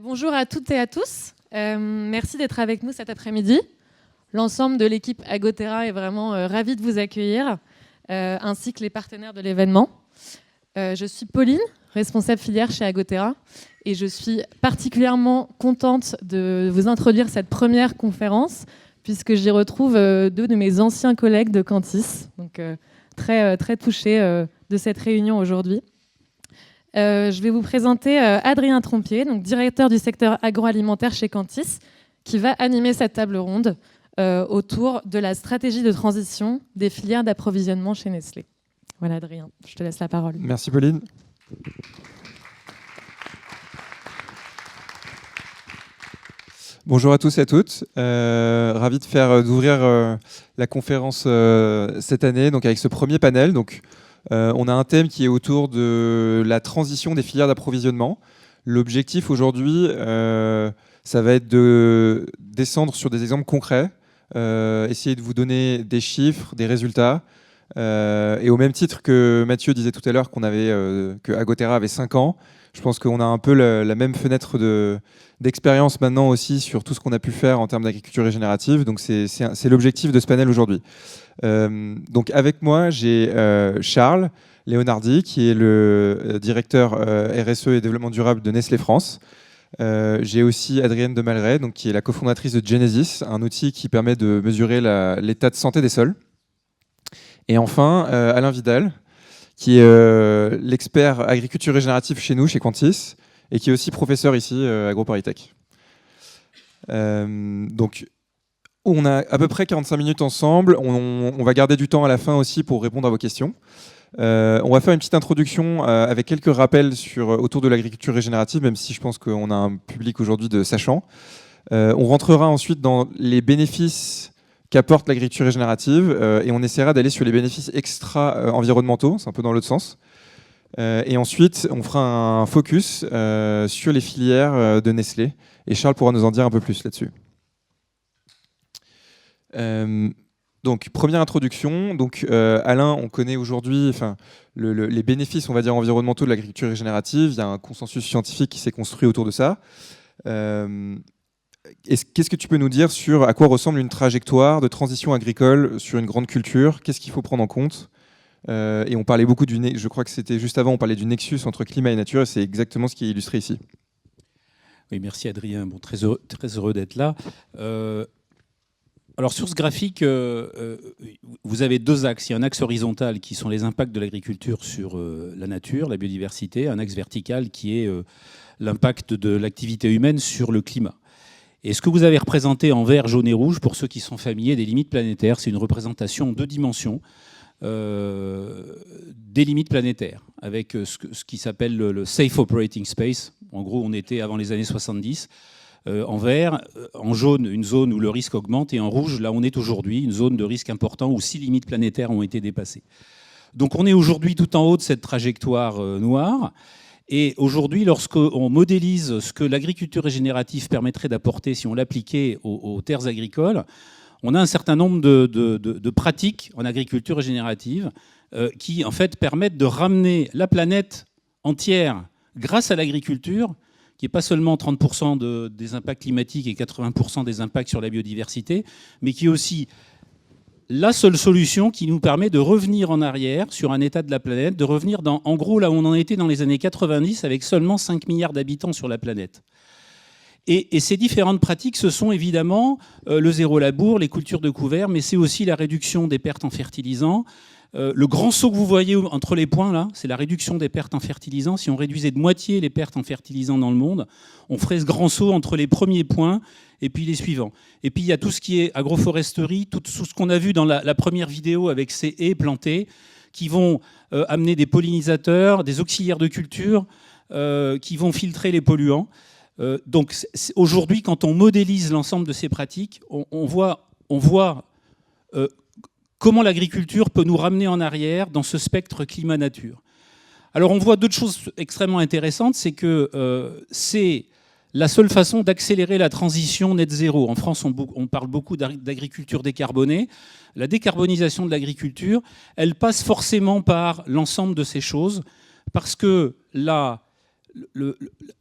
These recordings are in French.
Bonjour à toutes et à tous. Merci d'être avec nous cet après-midi. L'ensemble de l'équipe Agotera est vraiment ravi de vous accueillir, ainsi que les partenaires de l'événement. Je suis Pauline, responsable filière chez Agotera, et je suis particulièrement contente de vous introduire cette première conférence, puisque j'y retrouve deux de mes anciens collègues de Cantis, donc très touchée de cette réunion aujourd'hui. Je vais vous présenter Adrien Trompier, donc directeur du secteur agroalimentaire chez Cantis, qui va animer cette table ronde autour de la stratégie de transition des filières d'approvisionnement chez Nestlé. Voilà Adrien, je te laisse la parole. Merci Pauline. Bonjour à tous et à toutes. Ravi d'ouvrir la conférence cette année donc avec ce premier panel. Donc, on a un thème qui est autour de la transition des filières d'approvisionnement. L'objectif aujourd'hui, ça va être de descendre sur des exemples concrets, essayer de vous donner des chiffres, des résultats. Et au même titre que Mathieu disait tout à l'heure que Agotera avait 5 ans, je pense qu'on a un peu la même fenêtre d'expérience maintenant aussi sur tout ce qu'on a pu faire en termes d'agriculture régénérative. Donc c'est l'objectif de ce panel aujourd'hui. Donc avec moi, j'ai Charles Leonardi, qui est le directeur RSE et développement durable de Nestlé France. J'ai aussi Adrienne de Malray, donc, qui est la cofondatrice de Genesis, un outil qui permet de mesurer l'état de santé des sols. Et enfin, Alain Vidal, qui est l'expert agriculture régénérative chez nous, chez Cantis, et qui est aussi professeur ici à AgroParisTech. Donc, on a à peu près 45 minutes ensemble. On va garder du temps à la fin aussi pour répondre à vos questions. On va faire une petite introduction avec quelques rappels autour de l'agriculture régénérative, même si je pense qu'on a un public aujourd'hui de sachants. On rentrera ensuite dans les bénéfices qu'apporte l'agriculture régénérative et on essaiera d'aller sur les bénéfices extra-environnementaux, c'est un peu dans l'autre sens. Et ensuite, on fera un focus sur les filières de Nestlé et Charles pourra nous en dire un peu plus là-dessus. Donc, première introduction. Donc, Alain, on connaît aujourd'hui les bénéfices, on va dire, environnementaux de l'agriculture régénérative. Il y a un consensus scientifique qui s'est construit autour de ça. Qu'est-ce que tu peux nous dire sur à quoi ressemble une trajectoire de transition agricole sur une grande culture? Qu'est-ce qu'il faut prendre en compte? Et on parlait beaucoup je crois que c'était juste avant, on parlait du nexus entre climat et nature, et c'est exactement ce qui est illustré ici. Oui, merci Adrien. Bon, très heureux d'être là. Alors sur ce graphique, vous avez deux axes. Il y a un axe horizontal qui sont les impacts de l'agriculture sur la nature, la biodiversité, un axe vertical qui est l'impact de l'activité humaine sur le climat. Et ce que vous avez représenté en vert, jaune et rouge, pour ceux qui sont familiers des limites planétaires, c'est une représentation en 2 dimensions des limites planétaires, avec ce qui s'appelle le Safe Operating Space. En gros, on était avant les années 70. En vert, en jaune, une zone où le risque augmente, et en rouge, là on est aujourd'hui, une zone de risque important où 6 limites planétaires ont été dépassées. Donc on est aujourd'hui tout en haut de cette trajectoire noire. Et aujourd'hui, lorsqu'on modélise ce que l'agriculture régénérative permettrait d'apporter si on l'appliquait aux terres agricoles, on a un certain nombre de pratiques en agriculture régénérative qui, en fait, permettent de ramener la planète entière grâce à l'agriculture, qui n'est pas seulement 30% des impacts climatiques et 80% des impacts sur la biodiversité, mais qui est aussi la seule solution qui nous permet de revenir en arrière sur un état de la planète, de revenir en gros là où on en était dans les années 90 avec seulement 5 milliards d'habitants sur la planète. Et ces différentes pratiques, ce sont évidemment le zéro labour, les cultures de couvert, mais c'est aussi la réduction des pertes en fertilisants. Le grand saut que vous voyez entre les points, là, c'est la réduction des pertes en fertilisants. Si on réduisait de moitié les pertes en fertilisants dans le monde, on ferait ce grand saut entre les premiers points et puis les suivants. Et puis il y a tout ce qui est agroforesterie, tout ce qu'on a vu dans la première vidéo avec ces haies plantées qui vont amener des pollinisateurs, des auxiliaires de culture qui vont filtrer les polluants. Donc aujourd'hui, quand on modélise l'ensemble de ces pratiques, on voit comment l'agriculture peut nous ramener en arrière dans ce spectre climat-nature. Alors on voit d'autres choses extrêmement intéressantes, c'est que c'est la seule façon d'accélérer la transition net zéro. En France, on parle beaucoup d'agriculture décarbonée. La décarbonisation de l'agriculture, elle passe forcément par l'ensemble de ces choses, parce que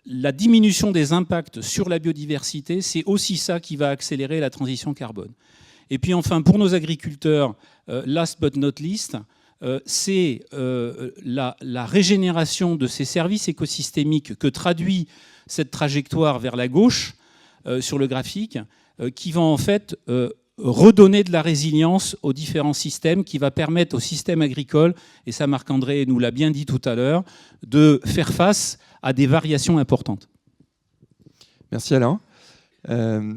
la diminution des impacts sur la biodiversité, c'est aussi ça qui va accélérer la transition carbone. Et puis enfin, pour nos agriculteurs, last but not least, c'est la régénération de ces services écosystémiques que traduit cette trajectoire vers la gauche sur le graphique, qui va en fait redonner de la résilience aux différents systèmes, qui va permettre au système agricole, et ça Marc-André nous l'a bien dit tout à l'heure, de faire face à des variations importantes. Merci Alain.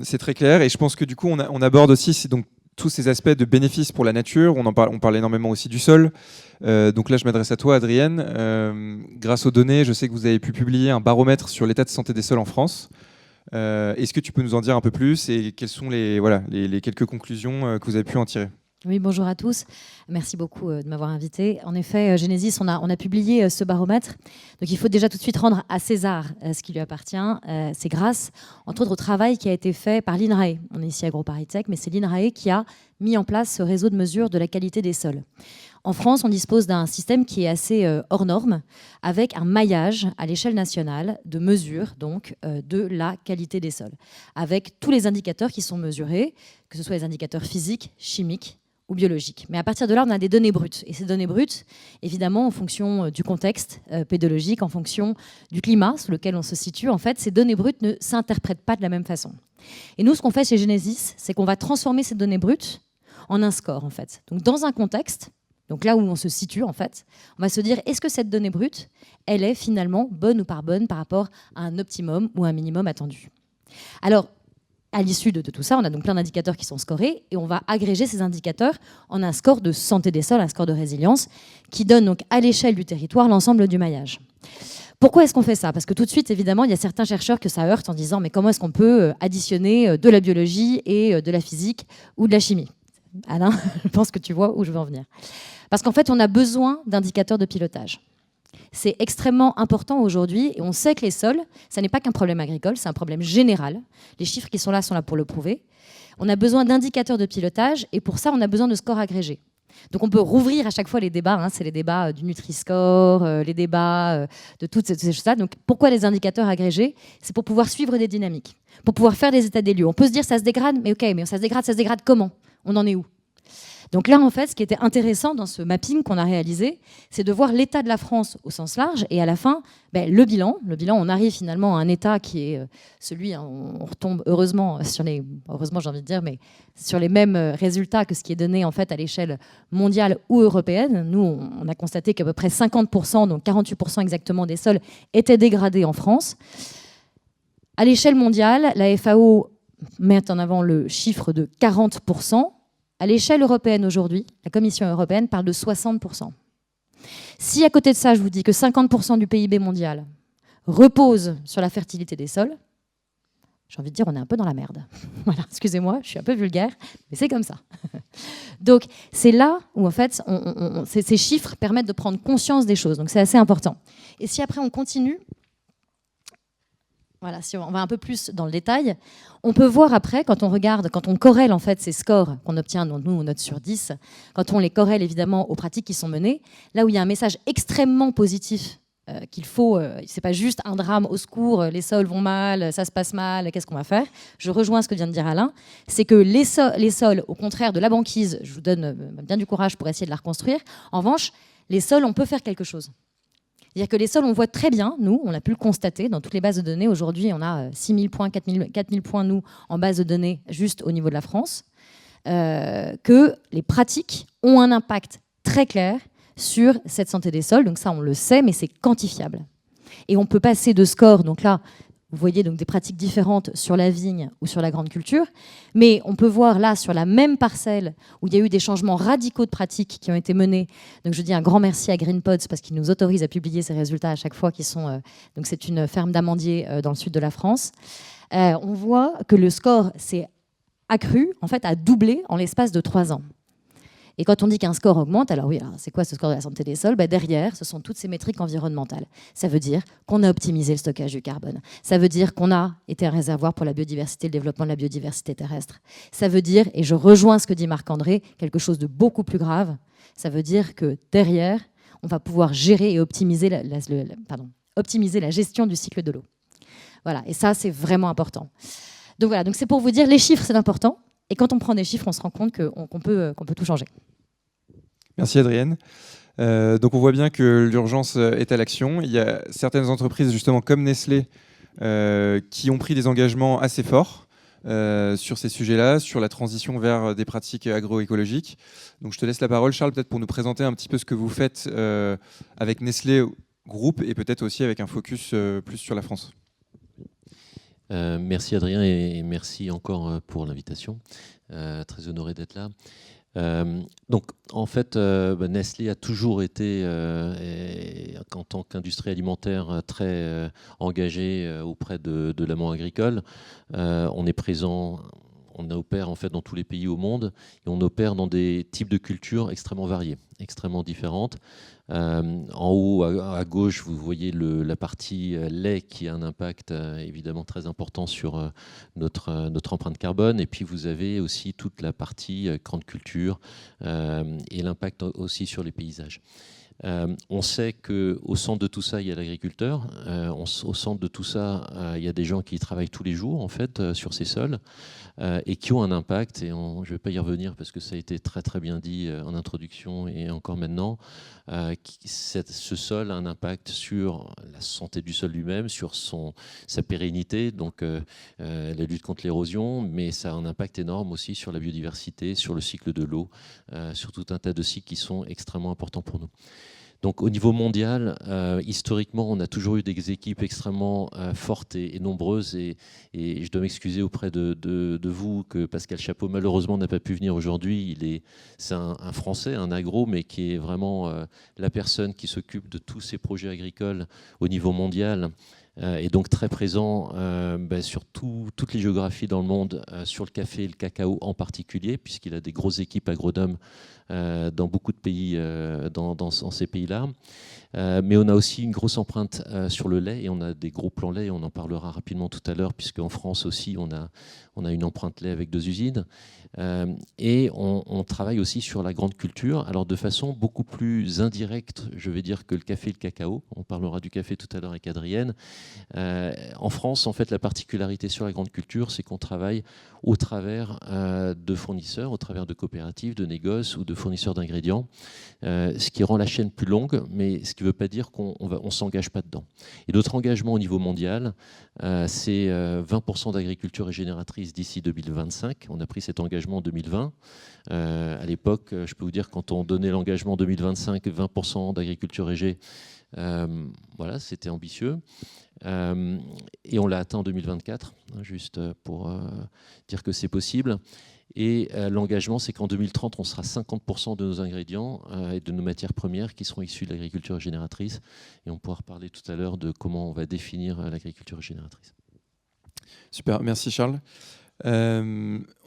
C'est très clair et je pense que du coup on aborde aussi donc, tous ces aspects de bénéfices pour la nature. On parle énormément aussi du sol. Donc là je m'adresse à toi Adrienne. Grâce aux données, je sais que vous avez pu publier un baromètre sur l'état de santé des sols en France. Est-ce que tu peux nous en dire un peu plus et quelles sont les quelques conclusions que vous avez pu en tirer ? Oui, bonjour à tous. Merci beaucoup de m'avoir invité. En effet, Genesis, on a publié ce baromètre. Donc il faut déjà tout de suite rendre à César ce qui lui appartient. C'est grâce, entre autres, au travail qui a été fait par l'INRAE. On est ici à AgroParisTech, mais c'est l'INRAE qui a mis en place ce réseau de mesure de la qualité des sols. En France, on dispose d'un système qui est assez hors norme, avec un maillage à l'échelle nationale de mesure donc, de la qualité des sols, avec tous les indicateurs qui sont mesurés, que ce soit les indicateurs physiques, chimiques, ou biologiques. Mais à partir de là, on a des données brutes. Et ces données brutes, évidemment, en fonction du contexte pédologique, en fonction du climat sous lequel on se situe, en fait, ces données brutes ne s'interprètent pas de la même façon. Et nous, ce qu'on fait chez Genesis, c'est qu'on va transformer ces données brutes en un score, en fait. Donc, dans un contexte, donc là où on se situe, en fait, on va se dire, est-ce que cette donnée brute, elle est finalement bonne ou pas bonne par rapport à un optimum ou un minimum attendu. Alors, à l'issue de tout ça, on a donc plein d'indicateurs qui sont scorés et on va agréger ces indicateurs en un score de santé des sols, un score de résilience, qui donne donc à l'échelle du territoire l'ensemble du maillage. Pourquoi est-ce qu'on fait ça ? Parce que tout de suite, évidemment, il y a certains chercheurs que ça heurte en disant mais comment est-ce qu'on peut additionner de la biologie et de la physique ou de la chimie ? Alain, je pense que tu vois où je veux en venir. Parce qu'en fait, on a besoin d'indicateurs de pilotage. C'est extrêmement important aujourd'hui et on sait que les sols, ça n'est pas qu'un problème agricole, c'est un problème général. Les chiffres qui sont là pour le prouver. On a besoin d'indicateurs de pilotage et pour ça, on a besoin de scores agrégés. Donc on peut rouvrir à chaque fois les débats, c'est les débats du Nutri-Score, les débats de toutes ces choses-là. Donc pourquoi les indicateurs agrégés ? C'est pour pouvoir suivre des dynamiques, pour pouvoir faire des états des lieux. On peut se dire ça se dégrade, mais ok, mais ça se dégrade comment ? On en est où ? Donc là, en fait, ce qui était intéressant dans ce mapping qu'on a réalisé, c'est de voir l'état de la France au sens large et à la fin, le bilan. Le bilan, on arrive finalement à un état qui est celui, on retombe heureusement sur les, heureusement j'ai envie de dire, mais sur les mêmes résultats que ce qui est donné en fait à l'échelle mondiale ou européenne. Nous, on a constaté qu'à peu près 50%, donc 48% exactement des sols étaient dégradés en France. À l'échelle mondiale, la FAO met en avant le chiffre de 40%. À l'échelle européenne aujourd'hui, la Commission européenne parle de 60%. Si à côté de ça, je vous dis que 50% du PIB mondial repose sur la fertilité des sols, j'ai envie de dire on est un peu dans la merde. Voilà, excusez-moi, je suis un peu vulgaire, mais c'est comme ça. Donc c'est là où en fait ces chiffres permettent de prendre conscience des choses. Donc c'est assez important. Et si après on continue, voilà, si on va un peu plus dans le détail, on peut voir après, quand on regarde, quand on corrèle en fait ces scores qu'on obtient, donc nous on note sur 10, quand on les corrèle évidemment aux pratiques qui sont menées, là où il y a un message extrêmement positif qu'il faut, c'est pas juste un drame au secours, les sols vont mal, ça se passe mal, qu'est-ce qu'on va faire ? Je rejoins ce que vient de dire Alain, c'est que les sols, au contraire de la banquise, je vous donne bien du courage pour essayer de la reconstruire, en revanche, les sols, on peut faire quelque chose. C'est-à-dire que les sols, on voit très bien, nous, on a pu le constater dans toutes les bases de données. Aujourd'hui, on a 6 000 points, 4 000 points, nous, en base de données, juste au niveau de la France, que les pratiques ont un impact très clair sur cette santé des sols. Donc ça, on le sait, mais c'est quantifiable. Et on peut passer de scores, donc là, vous voyez donc des pratiques différentes sur la vigne ou sur la grande culture, mais on peut voir là sur la même parcelle où il y a eu des changements radicaux de pratiques qui ont été menés. Donc je dis un grand merci à GreenPods parce qu'ils nous autorisent à publier ces résultats à chaque fois. Donc c'est une ferme d'amandiers dans le sud de la France. On voit que le score s'est accru, en fait, a doublé en l'espace de 3 ans. Et quand on dit qu'un score augmente, alors oui, c'est quoi ce score de la santé des sols ? Derrière, ce sont toutes ces métriques environnementales. Ça veut dire qu'on a optimisé le stockage du carbone. Ça veut dire qu'on a été un réservoir pour la biodiversité, le développement de la biodiversité terrestre. Ça veut dire, et je rejoins ce que dit Marc-André, quelque chose de beaucoup plus grave, ça veut dire que derrière, on va pouvoir gérer et optimiser optimiser la gestion du cycle de l'eau. Voilà, et ça, c'est vraiment important. Donc voilà, donc c'est pour vous dire, les chiffres, c'est important. Et quand on prend des chiffres, on se rend compte qu'on peut tout changer. Merci Adrienne. Donc on voit bien que l'urgence est à l'action. Il y a certaines entreprises, justement comme Nestlé, qui ont pris des engagements assez forts sur ces sujets-là, sur la transition vers des pratiques agroécologiques. Donc je te laisse la parole, Charles, peut-être pour nous présenter un petit peu ce que vous faites avec Nestlé Group et peut-être aussi avec un focus plus sur la France. Merci Adrien et merci encore pour l'invitation. Très honoré d'être là. Donc en fait, Nestlé a toujours été, en tant qu'industrie alimentaire, très engagé auprès de l'amont agricole. On est présent. On opère en fait dans tous les pays au monde et on opère dans des types de cultures extrêmement variés, extrêmement différentes. En haut à gauche, vous voyez la partie lait qui a un impact évidemment très important sur notre empreinte carbone. Et puis vous avez aussi toute la partie grande culture et l'impact aussi sur les paysages. On sait qu'au centre de tout ça, il y a l'agriculteur. Au centre de tout ça, il y a des gens qui travaillent tous les jours en fait, sur ces sols et qui ont un impact. Et je ne vais pas y revenir parce que ça a été très très bien dit en introduction et encore maintenant. Ce sol a un impact sur la santé du sol lui-même, sur sa pérennité, donc la lutte contre l'érosion, mais ça a un impact énorme aussi sur la biodiversité, sur le cycle de l'eau, sur tout un tas de cycles qui sont extrêmement importants pour nous. Donc au niveau mondial, historiquement, on a toujours eu des équipes extrêmement fortes et nombreuses. Et je dois m'excuser auprès de vous que Pascal Chapeau, malheureusement, n'a pas pu venir aujourd'hui. C'est un Français, un agro, mais qui est vraiment la personne qui s'occupe de tous ces projets agricoles au niveau mondial. Et donc très présent sur toutes les géographies dans le monde, sur le café et le cacao en particulier, puisqu'il a des grosses équipes agronomes dans beaucoup de pays, dans ces pays-là. Mais on a aussi une grosse empreinte sur le lait et on a des gros plans lait, et on en parlera rapidement tout à l'heure, puisqu'en France aussi, on a une empreinte lait avec 2 usines. Et on travaille aussi sur la grande culture, alors de façon beaucoup plus indirecte, je vais dire, que le café et le cacao. On parlera du café tout à l'heure avec Adrienne. En France, en fait, la particularité sur la grande culture, c'est qu'on travaille au travers de fournisseurs, au travers de coopératives, de négoces ou de fournisseurs d'ingrédients, ce qui rend la chaîne plus longue, mais ce qui ne veut pas dire qu'on ne s'engage pas dedans. Et notre engagement au niveau mondial, c'est 20% d'agriculture régénératrice d'ici 2025. On a pris cet engagement en 2020. À l'époque, je peux vous dire, quand on donnait l'engagement en 2025, 20% d'agriculture régé, voilà, c'était ambitieux. Et on l'a atteint en 2024, juste pour dire que c'est possible. Et l'engagement, c'est qu'en 2030, on sera 50% de nos ingrédients et de nos matières premières qui seront issues de l'agriculture régénératrice. Et on pourra reparler tout à l'heure de comment on va définir l'agriculture régénératrice. Super, merci Charles.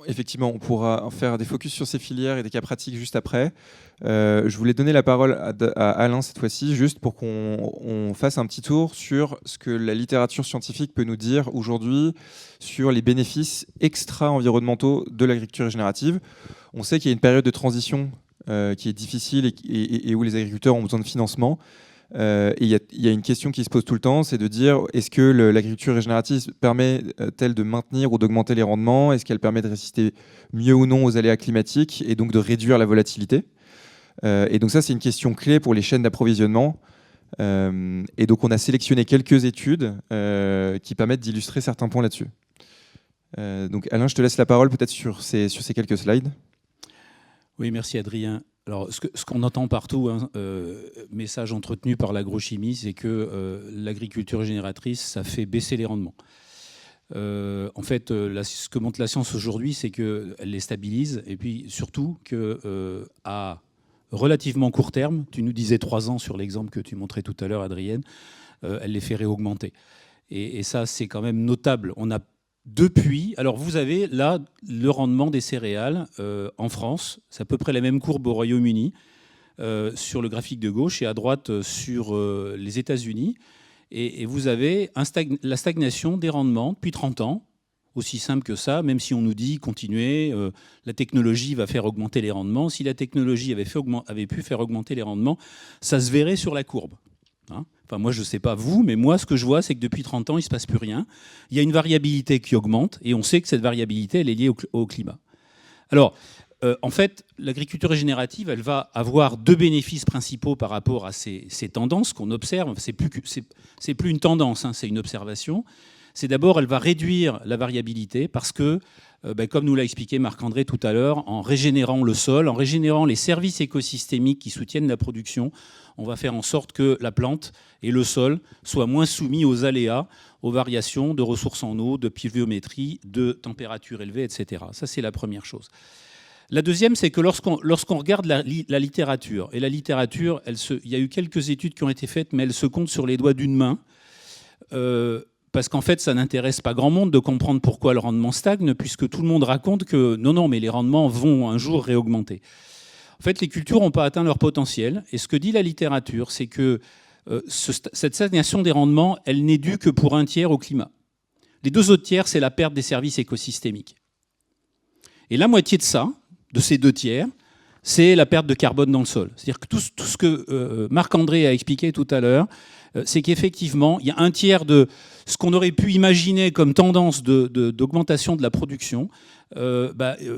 Effectivement, on pourra faire des focus sur ces filières et des cas pratiques juste après. Je voulais donner la parole à Alain cette fois-ci, juste pour qu'on fasse un petit tour sur ce que la littérature scientifique peut nous dire aujourd'hui sur les bénéfices extra-environnementaux de l'agriculture régénérative. On sait qu'il y a une période de transition qui est difficile et où les agriculteurs ont besoin de financement. Et il y a une question qui se pose tout le temps, c'est de dire, est-ce que l'agriculture régénérative permet-elle de maintenir ou d'augmenter les rendements? Est-ce qu'elle permet de résister mieux ou non aux aléas climatiques et donc de réduire la volatilité? Et donc ça, c'est une question clé pour les chaînes d'approvisionnement. Et donc on a sélectionné quelques études qui permettent d'illustrer certains points là-dessus. Donc Alain, je te laisse la parole peut-être sur ces quelques slides. Oui, merci Adrien. Alors, ce qu'on entend partout, message entretenu par l'agrochimie, c'est que l'agriculture régénératrice, ça fait baisser les rendements. En fait, ce que montre la science aujourd'hui, c'est qu'elle les stabilise, et puis surtout qu'à relativement court terme, tu nous disais 3 ans sur l'exemple que tu montrais tout à l'heure, Adrienne, elle les fait réaugmenter. Et ça, c'est quand même notable. On a depuis, alors vous avez là le rendement des céréales en France, c'est à peu près la même courbe au Royaume-Uni, sur le graphique de gauche, et à droite sur les États-Unis. Et vous avez la stagnation des rendements depuis 30 ans, aussi simple que ça, même si on nous dit continuez, la technologie va faire augmenter les rendements. Si la technologie avait pu faire augmenter les rendements, ça se verrait sur la courbe. Hein, Enfin, moi, je ne sais pas vous, mais moi, ce que je vois, c'est que depuis 30 ans, il ne se passe plus rien. Il y a une variabilité qui augmente, et on sait que cette variabilité, elle est liée au climat. Alors, en fait, l'agriculture régénérative, elle va avoir deux bénéfices principaux par rapport à ces tendances qu'on observe. C'est plus une tendance, hein, c'est une observation. C'est d'abord, elle va réduire la variabilité parce que, comme nous l'a expliqué Marc-André tout à l'heure, en régénérant le sol, en régénérant les services écosystémiques qui soutiennent la production, on va faire en sorte que la plante et le sol soient moins soumis aux aléas, aux variations de ressources en eau, de pluviométrie, de température élevée, etc. Ça, c'est la première chose. La deuxième, c'est que lorsqu'on regarde la littérature, et la littérature, il y a eu quelques études qui ont été faites, mais elles se comptent sur les doigts d'une main, parce qu'en fait, ça n'intéresse pas grand monde de comprendre pourquoi le rendement stagne, puisque tout le monde raconte que non, mais les rendements vont un jour réaugmenter. En fait, les cultures n'ont pas atteint leur potentiel, et ce que dit la littérature, c'est que cette stagnation des rendements, elle n'est due que pour un tiers au climat. Les deux autres tiers, c'est la perte des services écosystémiques. Et la moitié de ça, de ces deux tiers, c'est la perte de carbone dans le sol. C'est-à-dire que tout ce que Marc-André a expliqué tout à l'heure, c'est qu'effectivement, il y a un tiers de ce qu'on aurait pu imaginer comme tendance d'augmentation de la production. Il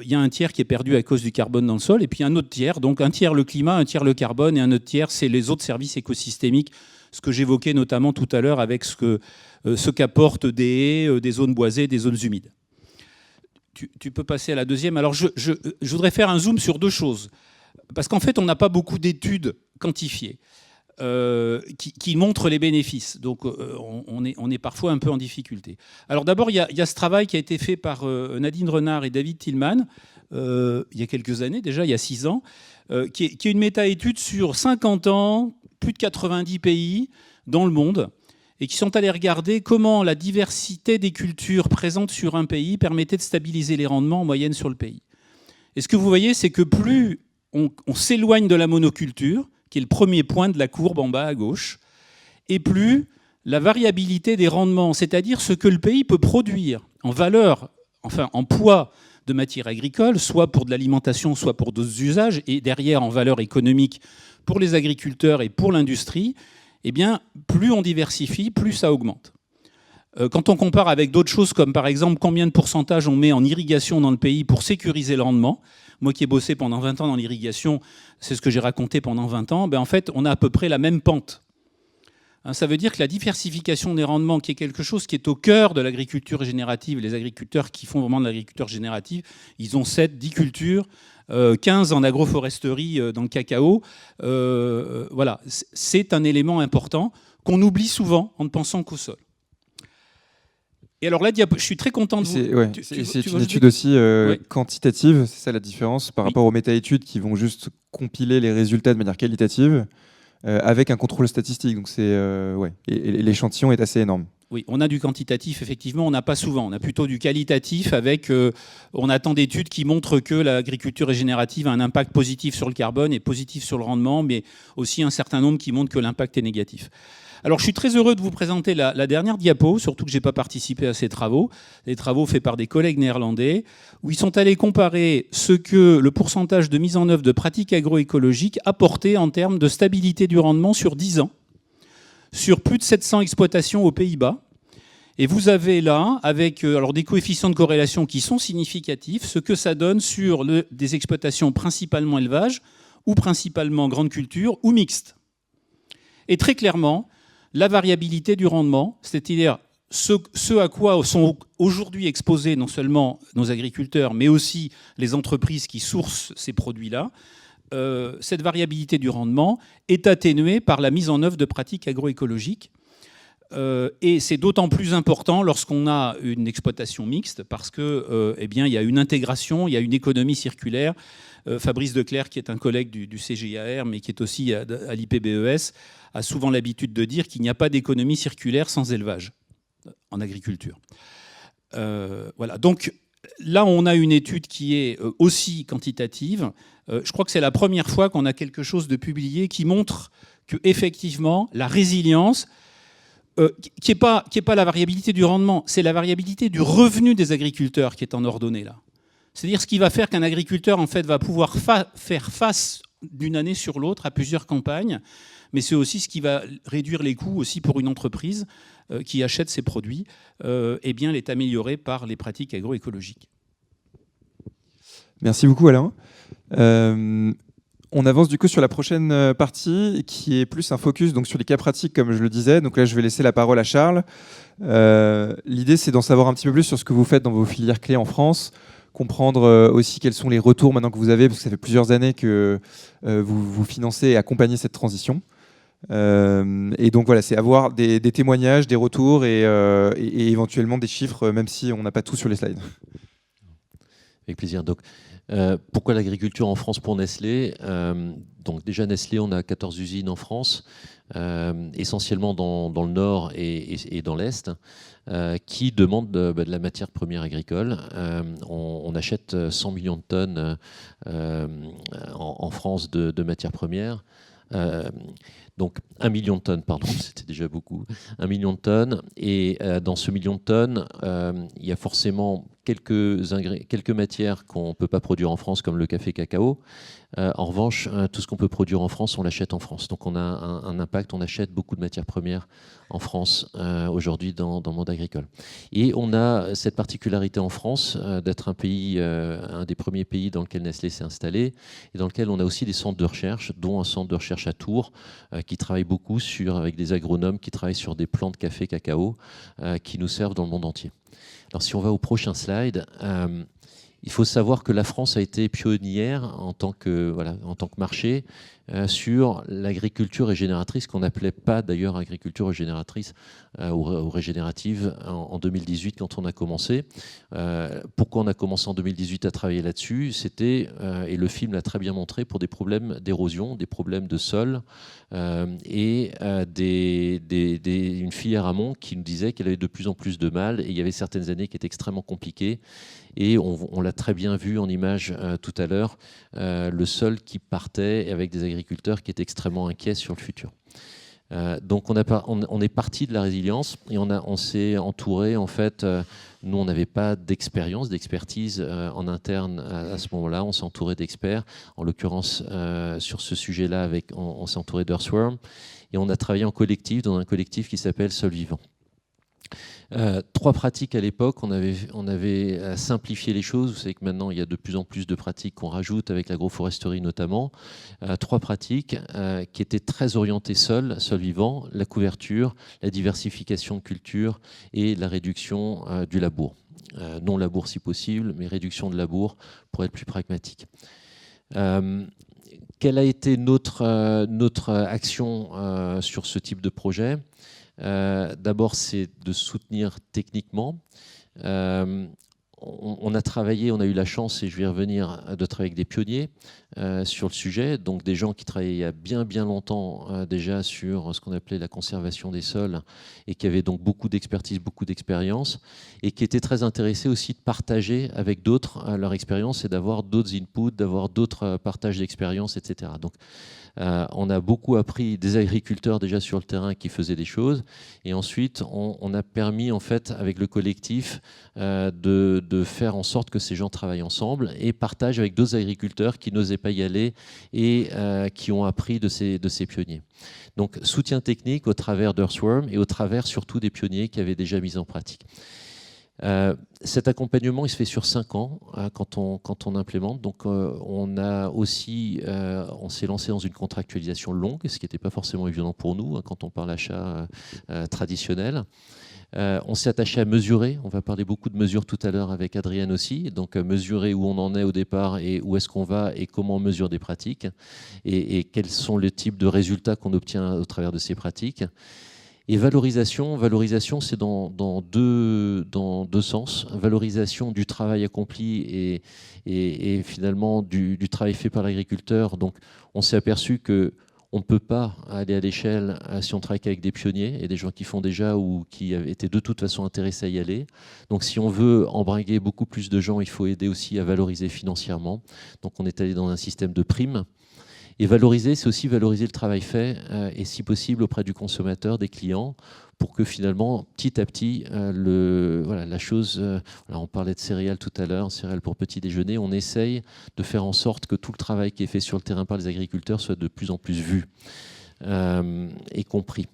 y a un tiers qui est perdu à cause du carbone dans le sol, et puis un autre tiers, donc un tiers le climat, un tiers le carbone, et un autre tiers, c'est les autres services écosystémiques, ce que j'évoquais notamment tout à l'heure avec ce qu'apportent des haies, des zones boisées, des zones humides. Tu peux passer à la deuxième. Alors, je voudrais faire un zoom sur deux choses. Parce qu'en fait, on n'a pas beaucoup d'études quantifiées qui montrent les bénéfices. Donc, on est parfois un peu en difficulté. Alors, d'abord, il y a ce travail qui a été fait par Nadine Renard et David Tillman, il y a quelques années déjà, il y a 6 ans, qui est une méta-étude sur 50 ans, plus de 90 pays dans le monde, et qui sont allés regarder comment la diversité des cultures présentes sur un pays permettait de stabiliser les rendements en moyenne sur le pays. Et ce que vous voyez, c'est que plus on s'éloigne de la monoculture, qui est le premier point de la courbe en bas à gauche, et plus la variabilité des rendements, c'est-à-dire ce que le pays peut produire en valeur, enfin en poids de matière agricole, soit pour de l'alimentation, soit pour d'autres usages, et derrière en valeur économique pour les agriculteurs et pour l'industrie, eh bien, plus on diversifie, plus ça augmente. Quand on compare avec d'autres choses, comme par exemple combien de pourcentage on met en irrigation dans le pays pour sécuriser le rendement, moi qui ai bossé pendant 20 ans dans l'irrigation, c'est ce que j'ai raconté pendant 20 ans, en fait, on a à peu près la même pente. Ça veut dire que la diversification des rendements, qui est quelque chose qui est au cœur de l'agriculture régénérative, les agriculteurs qui font vraiment de l'agriculture régénérative, ils ont 7-10 cultures, 15 en agroforesterie dans le cacao. Voilà, c'est un élément important qu'on oublie souvent en ne pensant qu'au sol. Et alors là, je suis très content de vous... C'est une étude aussi quantitative, c'est ça la différence par rapport aux méta-études qui vont juste compiler les résultats de manière qualitative avec un contrôle statistique. Donc et l'échantillon est assez énorme. Oui, on a du quantitatif, effectivement, on n'a pas souvent. On a plutôt du qualitatif avec... on attend d'études qui montrent que l'agriculture régénérative a un impact positif sur le carbone et positif sur le rendement, mais aussi un certain nombre qui montrent que l'impact est négatif. Alors, je suis très heureux de vous présenter la dernière diapo, surtout que je n'ai pas participé à ces travaux, des travaux faits par des collègues néerlandais, où ils sont allés comparer ce que le pourcentage de mise en œuvre de pratiques agroécologiques apportait en termes de stabilité du rendement sur 10 ans, sur plus de 700 exploitations aux Pays-Bas. Et vous avez là, avec des coefficients de corrélation qui sont significatifs, ce que ça donne sur des exploitations principalement élevage, ou principalement grande culture, ou mixtes. Et très clairement, la variabilité du rendement, c'est-à-dire ce à quoi sont aujourd'hui exposés non seulement nos agriculteurs, mais aussi les entreprises qui sourcent ces produits-là, cette variabilité du rendement est atténuée par la mise en œuvre de pratiques agroécologiques. Et c'est d'autant plus important lorsqu'on a une exploitation mixte parce que, il y a une intégration, il y a une économie circulaire. Fabrice Declercq, qui est un collègue du CGIAR, mais qui est aussi à l'IPBES, a souvent l'habitude de dire qu'il n'y a pas d'économie circulaire sans élevage en agriculture. Voilà. Donc là, on a une étude qui est aussi quantitative. Je crois que c'est la première fois qu'on a quelque chose de publié qui montre que effectivement la résilience, qui n'est pas la variabilité du rendement, c'est la variabilité du revenu des agriculteurs qui est en ordonnée là. C'est-à-dire ce qui va faire qu'un agriculteur en fait va pouvoir faire face d'une année sur l'autre à plusieurs campagnes, mais c'est aussi ce qui va réduire les coûts aussi pour une entreprise qui achète ces produits, et bien est amélioré par les pratiques agroécologiques. Merci beaucoup Alain. On avance du coup sur la prochaine partie qui est plus un focus donc, sur les cas pratiques comme je le disais. Donc là je vais laisser la parole à Charles. L'idée c'est d'en savoir un petit peu plus sur ce que vous faites dans vos filières clés en France, comprendre aussi quels sont les retours maintenant que vous avez, parce que ça fait plusieurs années que vous financez et accompagnez cette transition. Et donc voilà, c'est avoir des témoignages, des retours et éventuellement des chiffres, même si on n'a pas tout sur les slides. Avec plaisir. Donc, pourquoi l'agriculture en France pour Nestlé? Donc déjà Nestlé, on a 14 usines en France, essentiellement dans le nord et dans l'est, qui demandent de la matière première agricole. On achète 100 millions de tonnes en France de matières premières. Donc 1 million de tonnes, pardon, c'était déjà beaucoup. 1 million de tonnes. Et dans ce million de tonnes, il y a forcément quelques matières qu'on ne peut pas produire en France, comme le café cacao. En revanche, tout ce qu'on peut produire en France, on l'achète en France. Donc on a un impact, on achète beaucoup de matières premières en France aujourd'hui dans le monde agricole. Et on a cette particularité en France d'être un des premiers pays dans lequel Nestlé s'est installé et dans lequel on a aussi des centres de recherche, dont un centre de recherche à Tours qui travaille beaucoup avec des agronomes qui travaillent sur des plants de café cacao qui nous servent dans le monde entier. Alors si on va au prochain slide, il faut savoir que la France a été pionnière en tant que marché sur l'agriculture régénératrice, qu'on n'appelait pas d'ailleurs agriculture régénératrice ou régénérative en 2018 quand on a commencé. Pourquoi on a commencé en 2018 à travailler là-dessus? C'était, et le film l'a très bien montré, pour des problèmes d'érosion, des problèmes de sol et une filière amont qui nous disait qu'elle avait de plus en plus de mal, et il y avait certaines années qui étaient extrêmement compliquées. Et on l'a très bien vu en image tout à l'heure, le sol qui partait avec des agriculteurs qui étaient extrêmement inquiets sur le futur. Donc on est parti de la résilience et on s'est entouré, en fait, nous on n'avait pas d'expertise en interne à ce moment-là, on s'est entouré d'experts, en l'occurrence sur ce sujet-là, on s'est entouré d'Earthworm, et on a travaillé en collectif, dans un collectif qui s'appelle Sol Vivant. 3 pratiques à l'époque, on avait simplifié les choses. Vous savez que maintenant il y a de plus en plus de pratiques qu'on rajoute avec l'agroforesterie notamment. 3 pratiques qui étaient très orientées sol vivant, la couverture, la diversification de cultures et la réduction du labour. Non labour si possible, mais réduction de labour pour être plus pragmatique. Quelle a été notre action sur ce type de projet ? D'abord, c'est de soutenir techniquement. On a eu la chance, et je vais y revenir, de travailler avec des pionniers sur le sujet, donc des gens qui travaillaient il y a bien longtemps déjà sur ce qu'on appelait la conservation des sols et qui avaient donc beaucoup d'expertise, beaucoup d'expérience, et qui étaient très intéressés aussi de partager avec d'autres leur expérience et d'avoir d'autres inputs, d'avoir d'autres partages d'expérience, etc. Donc, on a beaucoup appris des agriculteurs déjà sur le terrain qui faisaient des choses, et ensuite on a permis, en fait, avec le collectif de faire en sorte que ces gens travaillent ensemble et partagent avec d'autres agriculteurs qui n'osaient pas y aller et qui ont appris de ces pionniers. Donc soutien technique au travers d'Earthworm et au travers surtout des pionniers qui avaient déjà mis en pratique. Cet accompagnement, il se fait sur 5 ans quand on implémente. Donc on s'est lancé dans une contractualisation longue, ce qui n'était pas forcément évident pour nous quand on parle achat traditionnel. On s'est attaché à mesurer. On va parler beaucoup de mesures tout à l'heure avec Adrienne aussi. Donc mesurer où on en est au départ et où est-ce qu'on va et comment on mesure des pratiques et quels sont les types de résultats qu'on obtient au travers de ces pratiques. Et valorisation, c'est dans deux sens. Valorisation du travail accompli et finalement du travail fait par l'agriculteur. Donc on s'est aperçu que on ne peut pas aller à l'échelle si on travaille qu'avec des pionniers et des gens qui font déjà ou qui étaient de toute façon intéressés à y aller. Donc si on veut embringuer beaucoup plus de gens, il faut aider aussi à valoriser financièrement. Donc on est allé dans un système de primes. Et valoriser, c'est aussi valoriser le travail fait et si possible auprès du consommateur, des clients, pour que finalement, petit à petit, la chose... on parlait de céréales tout à l'heure, céréales pour petit déjeuner. On essaye de faire en sorte que tout le travail qui est fait sur le terrain par les agriculteurs soit de plus en plus vu. est compris.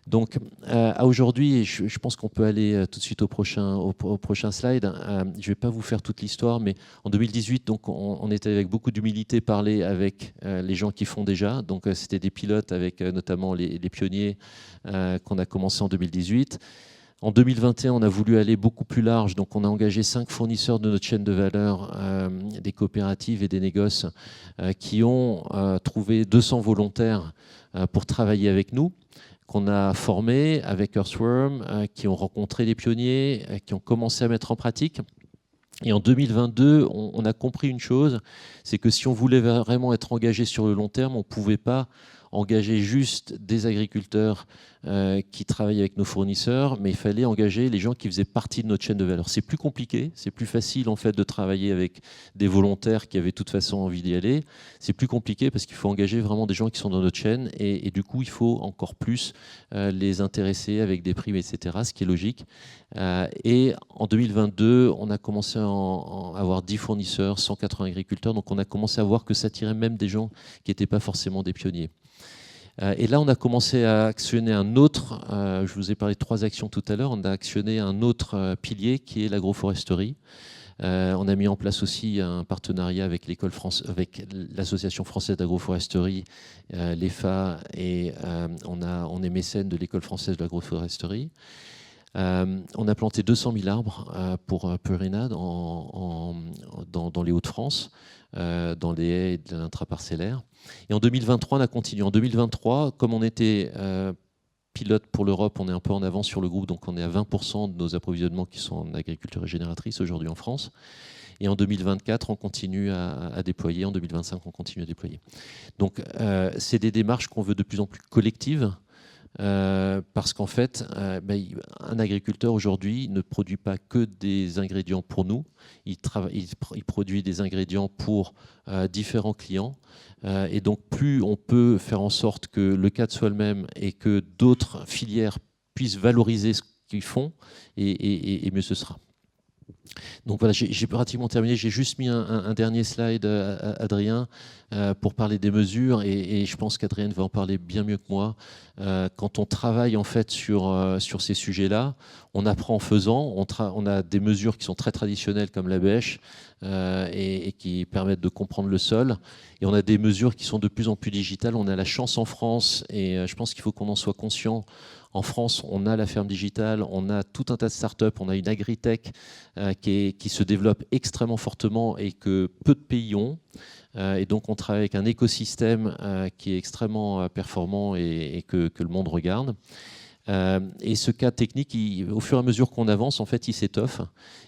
Donc, à aujourd'hui, je pense qu'on peut aller tout de suite au prochain slide. Je ne vais pas vous faire toute l'histoire, mais en 2018, donc, on était avec beaucoup d'humilité parler avec les gens qui font déjà. Donc, c'était des pilotes avec notamment les pionniers qu'on a commencé en 2018. En 2021, on a voulu aller beaucoup plus large. Donc, on a engagé 5 fournisseurs de notre chaîne de valeur, des coopératives et des négoces, qui ont trouvé 200 volontaires pour travailler avec nous, qu'on a formés avec Earthworm, qui ont rencontré les pionniers, qui ont commencé à mettre en pratique. Et en 2022, on a compris une chose, c'est que si on voulait vraiment être engagé sur le long terme, on ne pouvait pas engager juste des agriculteurs qui travaillent avec nos fournisseurs, mais il fallait engager les gens qui faisaient partie de notre chaîne de valeur. C'est plus compliqué, c'est plus facile en fait de travailler avec des volontaires qui avaient de toute façon envie d'y aller. C'est plus compliqué parce qu'il faut engager vraiment des gens qui sont dans notre chaîne et du coup il faut encore plus les intéresser avec des primes, etc., ce qui est logique. Et en 2022, on a commencé à avoir 10 fournisseurs, 180 agriculteurs, donc on a commencé à voir que ça tirait même des gens qui n'étaient pas forcément des pionniers. Et là, on a commencé à actionner un autre, je vous ai parlé de 3 actions tout à l'heure, on a actionné un autre pilier qui est l'agroforesterie. On a mis en place aussi un partenariat avec avec l'Association française d'agroforesterie, l'EFA, et on est mécène de l'École française de l'agroforesterie. On a planté 200 000 arbres pour Purina dans les Hauts-de-France, dans les haies de l'intraparcellaire. Et en 2023, on a continué. En 2023, comme on était pilote pour l'Europe, on est un peu en avance sur le groupe, donc on est à 20% de nos approvisionnements qui sont en agriculture régénératrice aujourd'hui en France. Et en 2024, on continue à déployer. En 2025, on continue à déployer. Donc, c'est des démarches qu'on veut de plus en plus collectives. Parce qu'en fait, un agriculteur aujourd'hui ne produit pas que des ingrédients pour nous, il produit des ingrédients pour différents clients. Et donc, plus on peut faire en sorte que le cadre soit le même et que d'autres filières puissent valoriser ce qu'ils font, et mieux ce sera. Donc voilà, j'ai pratiquement terminé. J'ai juste mis un dernier slide, Adrien, pour parler des mesures, et je pense qu'Adrien va en parler bien mieux que moi. Quand on travaille en fait sur ces sujets-là, on apprend en faisant. On a des mesures qui sont très traditionnelles comme la bêche et qui permettent de comprendre le sol. Et on a des mesures qui sont de plus en plus digitales. On a la chance en France, et je pense qu'il faut qu'on en soit conscient. En France, on a la ferme digitale, on a tout un tas de startups, on a une agritech qui se développe extrêmement fortement et que peu de pays ont. Et donc, on travaille avec un écosystème qui est extrêmement performant et que le monde regarde. Et ce cas technique, au fur et à mesure qu'on avance, en fait, il s'étoffe.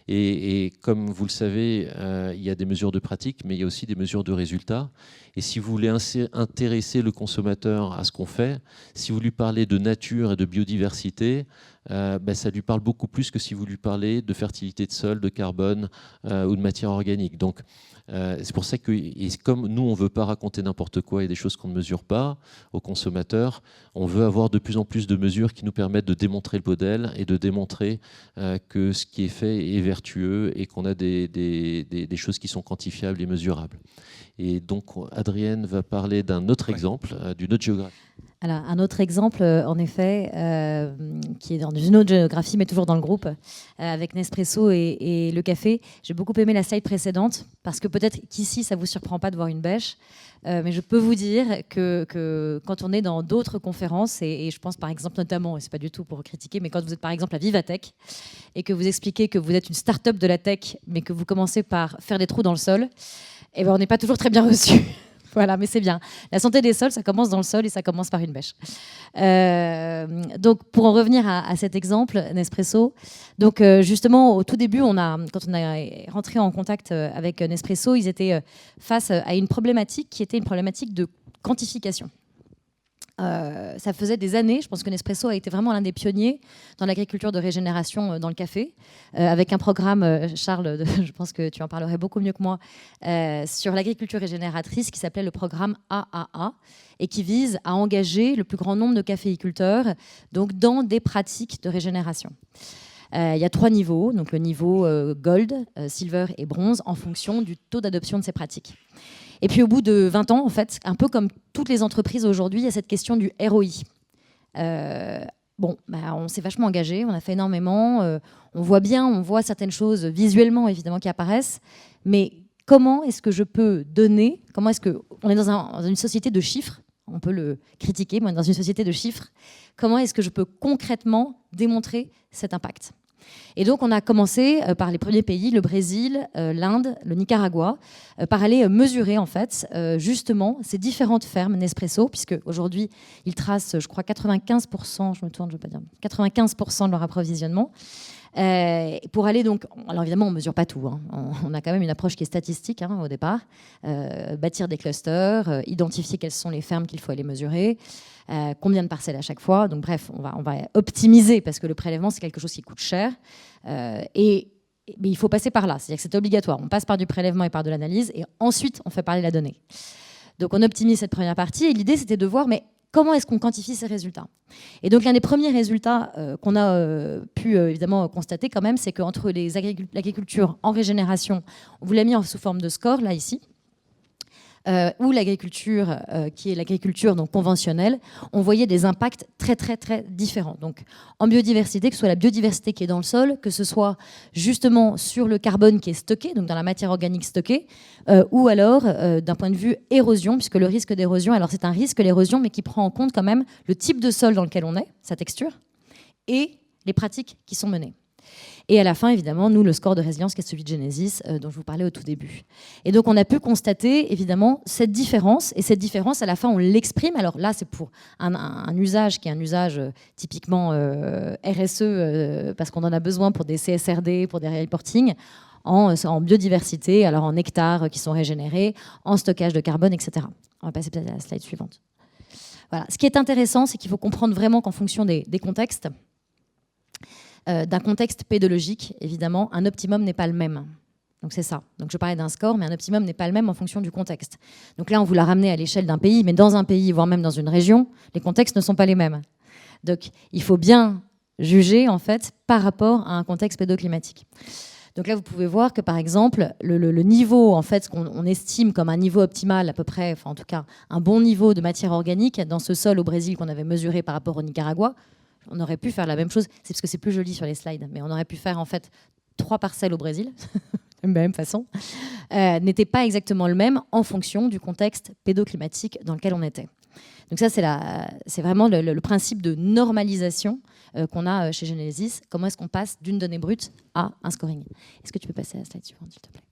Et comme vous le savez, il y a des mesures de pratique, mais il y a aussi des mesures de résultats. Et si vous voulez intéresser le consommateur à ce qu'on fait, si vous lui parlez de nature et de biodiversité, ça lui parle beaucoup plus que si vous lui parlez de fertilité de sol, de carbone ou de matière organique. Donc, c'est pour ça que, comme nous, on ne veut pas raconter n'importe quoi et des choses qu'on ne mesure pas aux consommateurs, on veut avoir de plus en plus de mesures qui nous permettent de démontrer le modèle et de démontrer que ce qui est fait est vertueux et qu'on a des choses qui sont quantifiables et mesurables. Et donc, Adrienne va parler d'un autre exemple, d'une autre géographie. Alors, un autre exemple, en effet, qui est dans une autre géographie, mais toujours dans le groupe, avec Nespresso et le café. J'ai beaucoup aimé la slide précédente, parce que peut-être qu'ici, ça ne vous surprend pas de voir une bêche, mais je peux vous dire que quand on est dans d'autres conférences, et je pense par exemple notamment, et ce n'est pas du tout pour critiquer, mais quand vous êtes par exemple à Vivatech, et que vous expliquez que vous êtes une start-up de la tech, mais que vous commencez par faire des trous dans le sol, eh ben, on n'est pas toujours très bien reçu. Voilà, mais c'est bien. La santé des sols, ça commence dans le sol et ça commence par une bêche. Donc, pour en revenir à cet exemple, Nespresso, donc justement, au tout début, quand on a rentré en contact avec Nespresso, ils étaient face à une problématique qui était une problématique de quantification. Ça faisait des années, je pense que Nespresso a été vraiment l'un des pionniers dans l'agriculture de régénération dans le café, avec un programme, Charles, je pense que tu en parlerais beaucoup mieux que moi, sur l'agriculture régénératrice qui s'appelait le programme AAA et qui vise à engager le plus grand nombre de caféiculteurs donc, dans des pratiques de régénération. Il y a 3 niveaux, donc le niveau Gold, Silver et Bronze, en fonction du taux d'adoption de ces pratiques. Et puis au bout de 20 ans, en fait, un peu comme toutes les entreprises aujourd'hui, il y a cette question du ROI. On s'est vachement engagé, on a fait énormément, on voit certaines choses visuellement évidemment qui apparaissent, mais comment est-ce que je peux donner, comment est-ce que, on est dans une société de chiffres, on peut le critiquer, mais on est dans une société de chiffres, comment est-ce que je peux concrètement démontrer cet impact ? Et donc, on a commencé par les premiers pays, le Brésil, l'Inde, le Nicaragua, par aller mesurer, en fait, justement, ces différentes fermes Nespresso, puisque aujourd'hui, ils tracent, je crois, 95%, je me tourne, je ne veux pas dire, 95% de leur approvisionnement. Pour aller donc, alors évidemment, on ne mesure pas tout. Hein. On a quand même une approche qui est statistique au départ. Bâtir des clusters, identifier quelles sont les fermes qu'il faut aller mesurer, combien de parcelles à chaque fois. Donc bref, on va optimiser parce que le prélèvement, c'est quelque chose qui coûte cher. Mais il faut passer par là, c'est-à-dire que c'est obligatoire. On passe par du prélèvement et par de l'analyse et ensuite, on fait parler la donnée. Donc on optimise cette première partie et l'idée, c'était de voir, mais comment est-ce qu'on quantifie ces résultats ? Et donc, l'un des premiers résultats qu'on a pu évidemment constater quand même, c'est qu'entre l'agriculture en régénération, on vous l'a mis sous forme de score, là, ici, ou l'agriculture qui est l'agriculture donc conventionnelle, on voyait des impacts très, très, très différents. Donc, en biodiversité, que ce soit la biodiversité qui est dans le sol, que ce soit justement sur le carbone qui est stocké, donc dans la matière organique stockée, ou alors d'un point de vue érosion, puisque le risque d'érosion, alors c'est un risque l'érosion, mais qui prend en compte quand même le type de sol dans lequel on est, sa texture, et les pratiques qui sont menées. Et à la fin, évidemment, nous, le score de résilience qui est celui de Genesis, dont je vous parlais au tout début. Et donc, on a pu constater, évidemment, cette différence. Et cette différence, à la fin, on l'exprime. Alors là, c'est pour un usage qui est un usage typiquement RSE, parce qu'on en a besoin pour des CSRD, pour des reporting, en biodiversité, alors en hectares qui sont régénérés, en stockage de carbone, etc. On va passer peut-être à la slide suivante. Voilà. Ce qui est intéressant, c'est qu'il faut comprendre vraiment qu'en fonction des contextes, d'un contexte pédologique, évidemment, un optimum n'est pas le même. Donc c'est ça. Donc je parlais d'un score, mais un optimum n'est pas le même en fonction du contexte. Donc là, on vous l'a ramené à l'échelle d'un pays, mais dans un pays, voire même dans une région, les contextes ne sont pas les mêmes. Donc il faut bien juger, en fait, par rapport à un contexte pédoclimatique. Donc là, vous pouvez voir que, par exemple, le niveau, en fait, ce qu'on estime comme un niveau optimal, à peu près, enfin en tout cas, un bon niveau de matière organique dans ce sol au Brésil qu'on avait mesuré par rapport au Nicaragua, on aurait pu faire la même chose, c'est parce que c'est plus joli sur les slides, mais on aurait pu faire en fait 3 parcelles au Brésil, de la même façon, n'était pas exactement le même en fonction du contexte pédoclimatique dans lequel on était. Donc ça, c'est vraiment le principe de normalisation qu'on a chez Genesis. Comment est-ce qu'on passe d'une donnée brute à un scoring ? Est-ce que tu peux passer à la slide suivante, s'il te plaît ?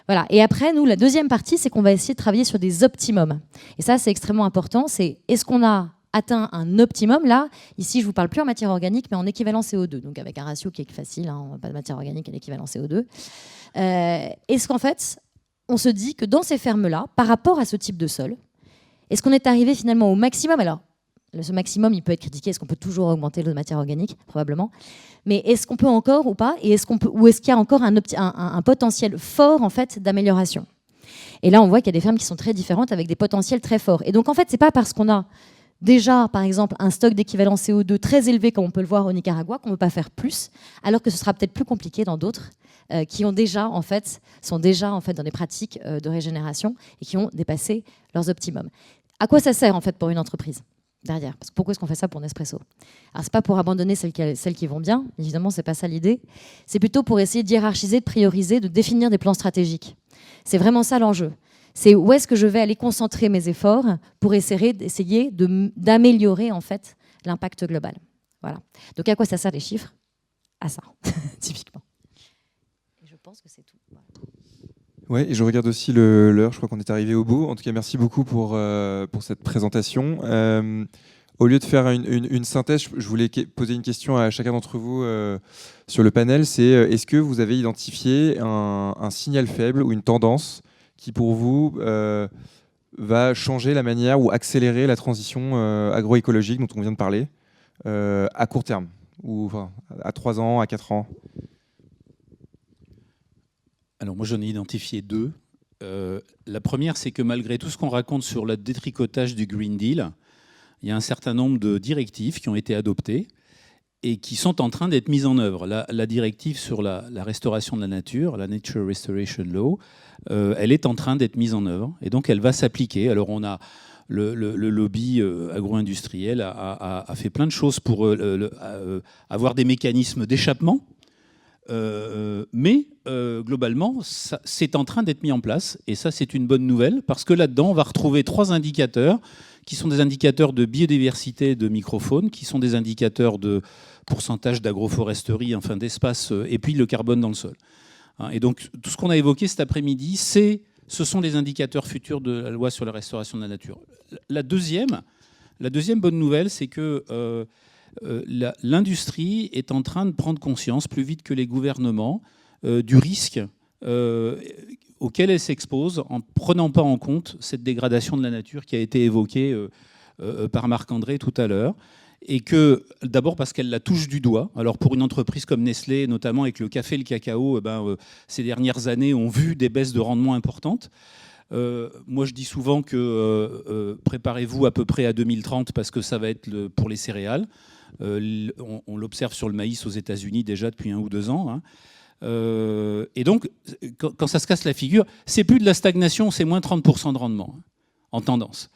Voilà. Et après, nous, la deuxième partie, c'est qu'on va essayer de travailler sur des optimums. Et ça, c'est extrêmement important. C'est est-ce qu'on a atteint un optimum, là, ici je ne vous parle plus en matière organique, mais en équivalent CO2, donc avec un ratio qui est facile, pas de matière organique et l'équivalent CO2. Est-ce qu'en fait, on se dit que dans ces fermes-là, par rapport à ce type de sol, est-ce qu'on est arrivé finalement au maximum ? Alors, ce maximum, il peut être critiqué, est-ce qu'on peut toujours augmenter le matière organique ? Probablement. Mais est-ce qu'on peut encore ou pas ? Et ou est-ce qu'il y a encore un potentiel fort, en fait, d'amélioration ? Et là, on voit qu'il y a des fermes qui sont très différentes avec des potentiels très forts. Et donc, en fait, ce n'est pas parce qu'on a déjà, par exemple, un stock d'équivalent CO2 très élevé, comme on peut le voir au Nicaragua, qu'on ne peut pas faire plus, alors que ce sera peut-être plus compliqué dans d'autres qui sont déjà en fait dans des pratiques de régénération et qui ont dépassé leurs optimums. À quoi ça sert en fait pour une entreprise derrière ? Parce que pourquoi est-ce qu'on fait ça pour Nespresso ? Alors c'est pas pour abandonner celles qui vont bien, évidemment, c'est pas ça l'idée. C'est plutôt pour essayer de hiérarchiser, de prioriser, de définir des plans stratégiques. C'est vraiment ça l'enjeu. C'est où est-ce que je vais aller concentrer mes efforts pour essayer d'améliorer en fait l'impact global. Voilà. Donc à quoi ça sert les chiffres ? À ça, typiquement. Et je pense que c'est tout. Voilà. Ouais, et je regarde aussi l'heure, je crois qu'on est arrivé au bout. En tout cas, merci beaucoup pour cette présentation. Au lieu de faire une synthèse, je voulais poser une question à chacun d'entre vous sur le panel. C'est est-ce que vous avez identifié un signal faible ou une tendance qui, pour vous, va changer la manière ou accélérer la transition agroécologique dont on vient de parler à court terme, ou enfin, à 3 ans, à 4 ans ? Alors moi, j'en ai identifié 2. La première, c'est que malgré tout ce qu'on raconte sur le détricotage du Green Deal, il y a un certain nombre de directives qui ont été adoptées et qui sont en train d'être mises en œuvre. La directive sur la restauration de la nature, la Nature Restoration Law, elle est en train d'être mise en œuvre et donc elle va s'appliquer. Alors on a le lobby agro-industriel a fait plein de choses pour avoir des mécanismes d'échappement, mais globalement, c'est en train d'être mis en place et ça c'est une bonne nouvelle parce que là-dedans on va retrouver 3 indicateurs qui sont des indicateurs de biodiversité de microfaune, qui sont des indicateurs de pourcentage d'agroforesterie, enfin d'espace, et puis le carbone dans le sol. Et donc tout ce qu'on a évoqué cet après-midi, ce sont les indicateurs futurs de la loi sur la restauration de la nature. La deuxième bonne nouvelle, c'est que l'industrie est en train de prendre conscience, plus vite que les gouvernements, du risque auquel elle s'expose en ne prenant pas en compte cette dégradation de la nature qui a été évoquée par Marc-André tout à l'heure. Et que, d'abord parce qu'elle la touche du doigt. Alors pour une entreprise comme Nestlé, notamment avec le café et le cacao, ces dernières années ont vu des baisses de rendement importantes. Moi je dis souvent que préparez-vous à peu près à 2030 parce que ça va être pour les céréales. On l'observe sur le maïs aux États-Unis déjà depuis 1 ou 2 ans. Hein. Et donc, quand ça se casse la figure, c'est plus de la stagnation, c'est moins 30% de rendement hein, en tendance.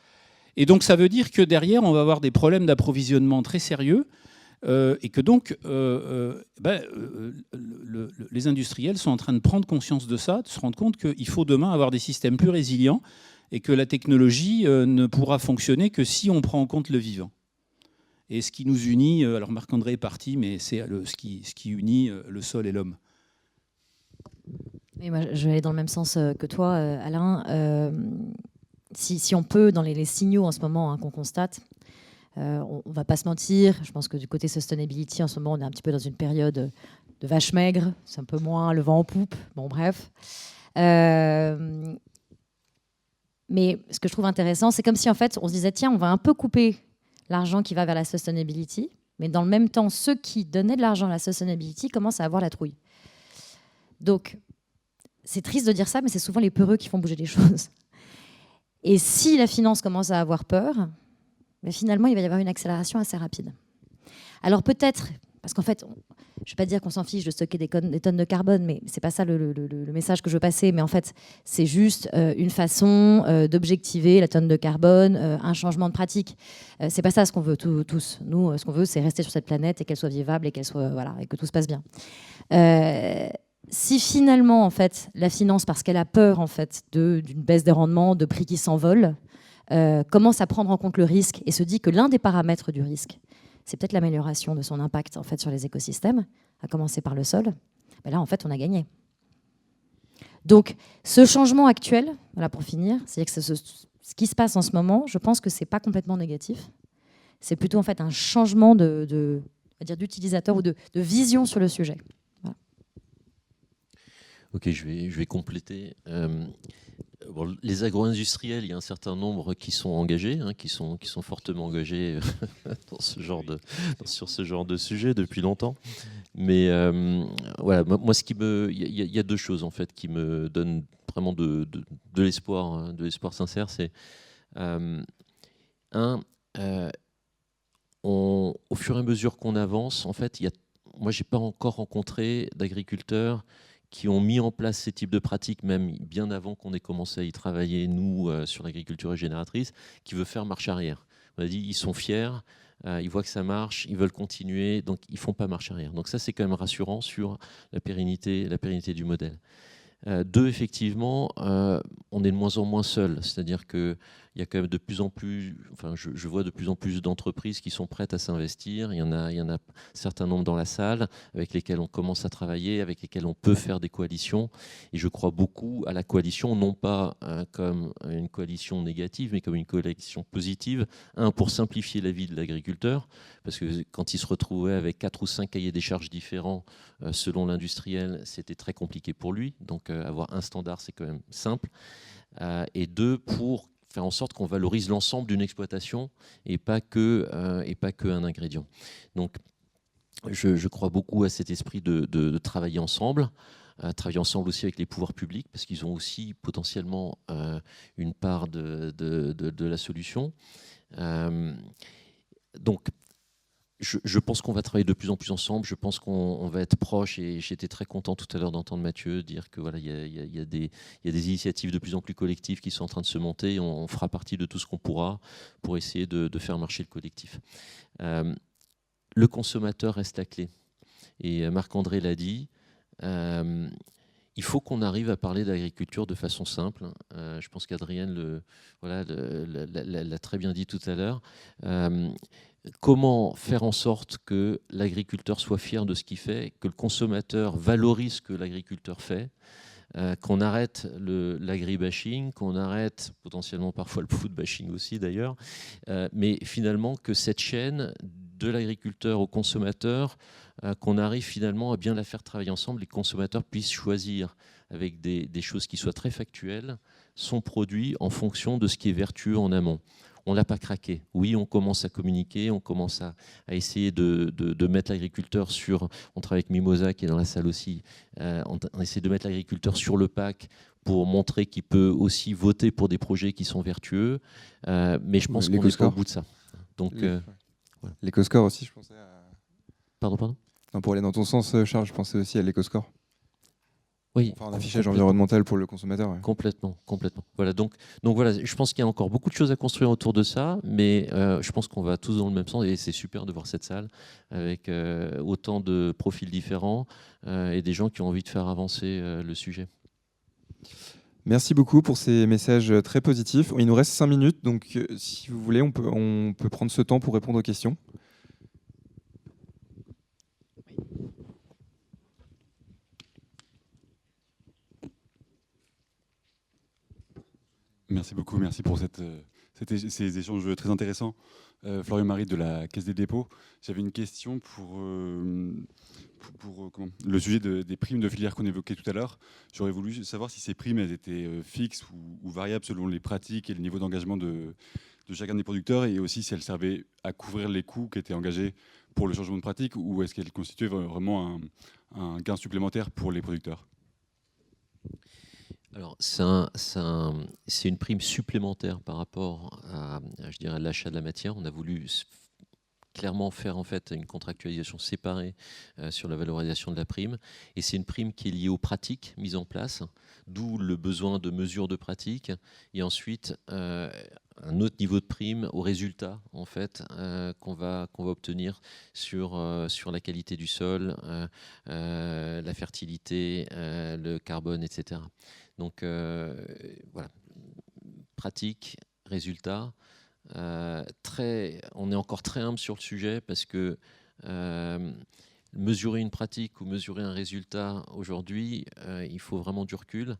Et donc, ça veut dire que derrière, on va avoir des problèmes d'approvisionnement très sérieux et que donc, les industriels sont en train de prendre conscience de ça, de se rendre compte qu'il faut demain avoir des systèmes plus résilients et que la technologie ne pourra fonctionner que si on prend en compte le vivant. Et ce qui nous unit, alors Marc-André est parti, mais c'est ce qui unit le sol et l'homme. Et moi, je vais aller dans le même sens que toi, Alain. Si on peut, dans les signaux en ce moment hein, qu'on constate, on ne va pas se mentir. Je pense que du côté sustainability, en ce moment, on est un petit peu dans une période de vache maigre. C'est un peu moins le vent en poupe. Bon, bref. Mais ce que je trouve intéressant, c'est comme si, en fait, on se disait, tiens, on va un peu couper l'argent qui va vers la sustainability, mais dans le même temps, ceux qui donnaient de l'argent à la sustainability commencent à avoir la trouille. Donc, c'est triste de dire ça, mais c'est souvent les peureux qui font bouger les choses. Et si la finance commence à avoir peur, mais finalement, il va y avoir une accélération assez rapide. Alors peut-être, parce qu'en fait, je ne vais pas dire qu'on s'en fiche de stocker des tonnes de carbone, mais ce n'est pas ça le message que je veux passer, mais en fait, c'est juste une façon d'objectiver la tonne de carbone, un changement de pratique. Ce n'est pas ça ce qu'on veut tous. Nous, ce qu'on veut, c'est rester sur cette planète et qu'elle soit vivable et, et que tout se passe bien. Si finalement, en fait, la finance, parce qu'elle a peur en fait, d'une baisse des rendements, de prix qui s'envolent, commence à prendre en compte le risque et se dit que l'un des paramètres du risque, c'est peut-être l'amélioration de son impact en fait, sur les écosystèmes, à commencer par le sol, ben là, en fait, on a gagné. Donc, ce changement actuel, voilà, pour finir, c'est-à-dire que ce qui se passe en ce moment, je pense que ce n'est pas complètement négatif. C'est plutôt en fait, un changement d'utilisateur ou de vision sur le sujet. Ok, je vais compléter. Bon, les agro-industriels, il y a un certain nombre qui sont engagés, hein, qui sont fortement engagés sur ce genre de sujet depuis longtemps. Mais voilà, moi, il y a 2 choses en fait qui me donnent vraiment de l'espoir, hein, de l'espoir sincère. C'est au fur et à mesure qu'on avance, en fait, moi, j'ai pas encore rencontré d'agriculteurs qui ont mis en place ces types de pratiques, même bien avant qu'on ait commencé à y travailler, nous, sur l'agriculture régénératrice, qui veut faire marche arrière. On a dit, ils sont fiers, ils voient que ça marche, ils veulent continuer, donc ils ne font pas marche arrière. Donc ça, c'est quand même rassurant sur la pérennité du modèle. 2, effectivement, on est de moins en moins seul, c'est-à-dire qu'il y a quand même de plus en plus, enfin, je vois de plus en plus d'entreprises qui sont prêtes à s'investir. Il y en a un certain nombre dans la salle avec lesquelles on commence à travailler, avec lesquelles on peut faire des coalitions. Et je crois beaucoup à la coalition, non pas comme une coalition négative, mais comme une coalition positive. Pour simplifier la vie de l'agriculteur, parce que quand il se retrouvait avec 4 ou 5 cahiers des charges différents selon l'industriel, c'était très compliqué pour lui. Donc avoir un standard, c'est quand même simple. Et 2, pour faire en sorte qu'on valorise l'ensemble d'une exploitation et pas que un ingrédient. Donc je crois beaucoup à cet esprit de travailler ensemble. Travailler ensemble aussi avec les pouvoirs publics, parce qu'ils ont aussi potentiellement une part de la solution. Donc, je pense qu'on va travailler de plus en plus ensemble. Je pense qu'on va être proche. Et j'étais très content tout à l'heure d'entendre Mathieu dire que voilà, il y a des initiatives de plus en plus collectives qui sont en train de se monter. On fera partie de tout ce qu'on pourra pour essayer de faire marcher le collectif. Le consommateur reste la clé. Et Marc-André l'a dit. Il faut qu'on arrive à parler d'agriculture de façon simple. Je pense qu'Adrienne l'a très bien dit tout à l'heure. Comment faire en sorte que l'agriculteur soit fier de ce qu'il fait, que le consommateur valorise ce que l'agriculteur fait, qu'on arrête l'agribashing, qu'on arrête potentiellement parfois le food bashing aussi d'ailleurs, mais finalement que cette chaîne de l'agriculteur au consommateur, qu'on arrive finalement à bien la faire travailler ensemble, les consommateurs puissent choisir avec des choses qui soient très factuelles son produit en fonction de ce qui est vertueux en amont. On ne l'a pas craqué. Oui, on commence à communiquer, on commence à essayer de mettre l'agriculteur sur... On travaille avec Mimosa qui est dans la salle aussi. On essaie de mettre l'agriculteur sur le pack pour montrer qu'il peut aussi voter pour des projets qui sont vertueux. Mais je pense qu'on n'est pas au bout de ça. Donc, voilà. L'éco-score aussi, je pensais à... Pardon. Non, pour aller dans ton sens, Charles, je pensais aussi à l'éco-score. Oui, enfin, un affichage environnemental pour le consommateur. Ouais. Complètement. Voilà, donc voilà, je pense qu'il y a encore beaucoup de choses à construire autour de ça, mais je pense qu'on va tous dans le même sens et c'est super de voir cette salle avec autant de profils différents et des gens qui ont envie de faire avancer le sujet. Merci beaucoup pour ces messages très positifs. Il nous reste 5 minutes, donc si vous voulez, on peut prendre ce temps pour répondre aux questions. Merci beaucoup, merci pour ces échanges très intéressants. Florian Marie de la Caisse des dépôts. J'avais une question pour le sujet des primes de filière qu'on évoquait tout à l'heure. J'aurais voulu savoir si ces primes elles étaient fixes ou variables selon les pratiques et le niveau d'engagement de chacun des producteurs, et aussi si elles servaient à couvrir les coûts qui étaient engagés pour le changement de pratique, ou est-ce qu'elles constituaient vraiment un gain supplémentaire pour les producteurs? Alors, c'est une prime supplémentaire par rapport à l'achat de la matière. On a voulu clairement faire en fait une contractualisation séparée sur la valorisation de la prime. Et c'est une prime qui est liée aux pratiques mises en place, d'où le besoin de mesures de pratique. Et ensuite, un autre niveau de prime aux résultats en fait, qu'on va obtenir sur la qualité du sol, la fertilité, le carbone, etc. Donc voilà, pratique, résultat. On est encore très humble sur le sujet parce que mesurer une pratique ou mesurer un résultat aujourd'hui, il faut vraiment du recul.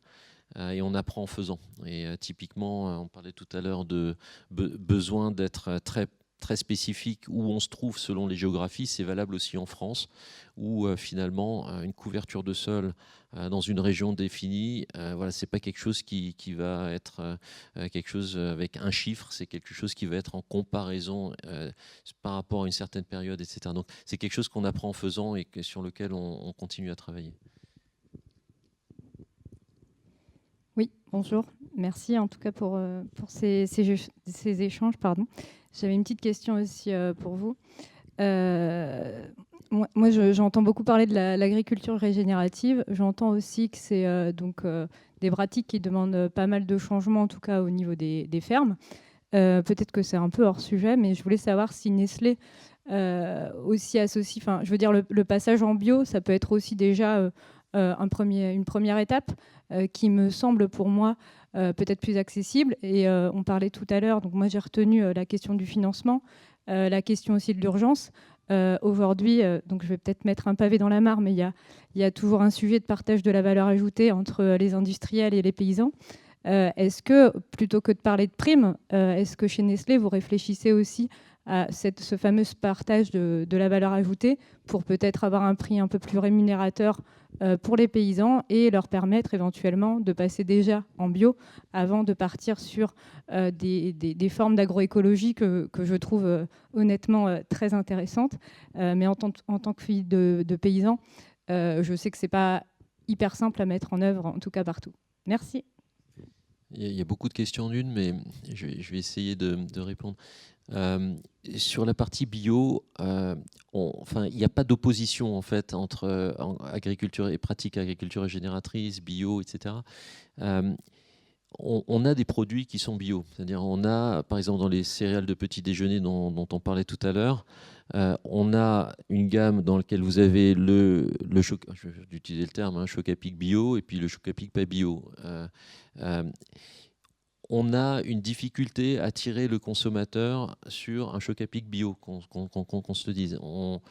Et on apprend en faisant. Et typiquement, on parlait tout à l'heure de besoin d'être très spécifique où on se trouve selon les géographies. C'est valable aussi en France, où finalement une couverture de sol dans une région définie, voilà, c'est pas quelque chose qui va être quelque chose avec un chiffre, c'est quelque chose qui va être en comparaison par rapport à une certaine période, etc. Donc c'est quelque chose qu'on apprend en faisant et sur lequel on continue à travailler. Oui, bonjour. Merci en tout cas pour ces échanges. Pardon. J'avais une petite question aussi pour vous. Moi, j'entends beaucoup parler de l'agriculture régénérative. J'entends aussi que c'est des pratiques qui demandent pas mal de changements, en tout cas au niveau des fermes. Peut-être que c'est un peu hors sujet, mais je voulais savoir si Nestlé aussi associe... Enfin, je veux dire, le passage en bio, ça peut être aussi déjà une première étape qui me semble pour moi peut-être plus accessible. Et on parlait tout à l'heure, donc moi j'ai retenu la question du financement, la question aussi de l'urgence. Aujourd'hui, donc je vais peut-être mettre un pavé dans la mare, mais il y a toujours un sujet de partage de la valeur ajoutée entre les industriels et les paysans. Est-ce que, plutôt que de parler de primes, est-ce que chez Nestlé, vous réfléchissez aussi à ce fameux partage de la valeur ajoutée pour peut-être avoir un prix un peu plus rémunérateur pour les paysans et leur permettre éventuellement de passer déjà en bio avant de partir sur des formes d'agroécologie que je trouve honnêtement très intéressantes. Mais en tant que fille de paysan, je sais que ce n'est pas hyper simple à mettre en œuvre, en tout cas partout. Merci. Il y a beaucoup de questions en une, mais je vais essayer de répondre. Sur la partie bio, il n'y a pas d'opposition en fait entre agriculture et pratique agriculture régénératrice, bio, etc. On a des produits qui sont bio. C'est-à-dire, on a, par exemple, dans les céréales de petit déjeuner dont on parlait tout à l'heure, on a une gamme dans laquelle vous avez le je vais utiliser le terme, Choc à pic bio, et puis le Choc à pic pas bio. On a une difficulté à attirer le consommateur sur un Choc à pic bio, qu'on se le dise. On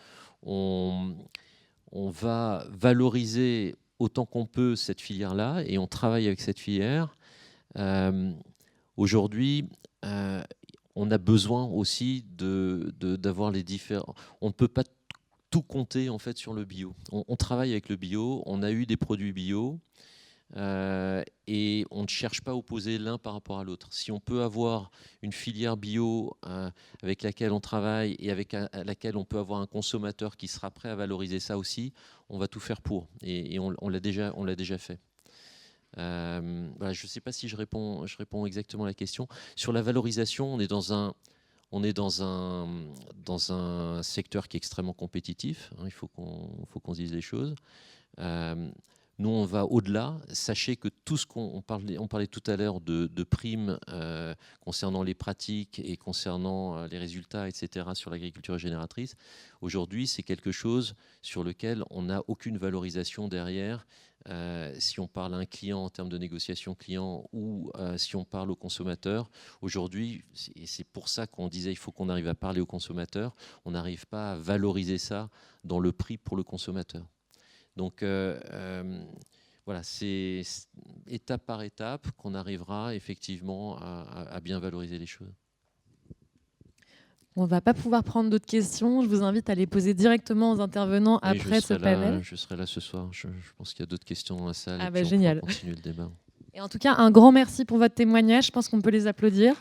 va valoriser autant qu'on peut cette filière-là, et on travaille avec cette filière. Aujourd'hui, on a besoin aussi d'avoir les différents. On ne peut pas tout compter en fait sur le bio. On travaille avec le bio, on a eu des produits bio. Et on ne cherche pas à opposer l'un par rapport à l'autre. Si on peut avoir une filière bio avec laquelle on travaille et avec laquelle on peut avoir un consommateur qui sera prêt à valoriser ça aussi, on va tout faire pour. Et on l'a déjà fait. Voilà, je ne sais pas si je réponds exactement à la question. Sur la valorisation, on est dans un secteur qui est extrêmement compétitif. Il faut qu'on se dise les choses. Nous, on va au-delà. Sachez que tout ce on parlait tout à l'heure de primes concernant les pratiques et concernant les résultats, etc., sur l'agriculture régénératrice. Aujourd'hui, c'est quelque chose sur lequel on n'a aucune valorisation derrière. Si on parle à un client en termes de négociation client ou si on parle au consommateur, aujourd'hui, et c'est pour ça qu'on disait il faut qu'on arrive à parler au consommateur, on n'arrive pas à valoriser ça dans le prix pour le consommateur. Donc voilà, c'est étape par étape qu'on arrivera effectivement à bien valoriser les choses. On ne va pas pouvoir prendre d'autres questions. Je vous invite à les poser directement aux intervenants après ce panel. Je serai là ce soir. Je pense qu'il y a d'autres questions dans la salle. Ah bah génial. On pourra continuer le débat. Et en tout cas, un grand merci pour votre témoignage. Je pense qu'on peut les applaudir.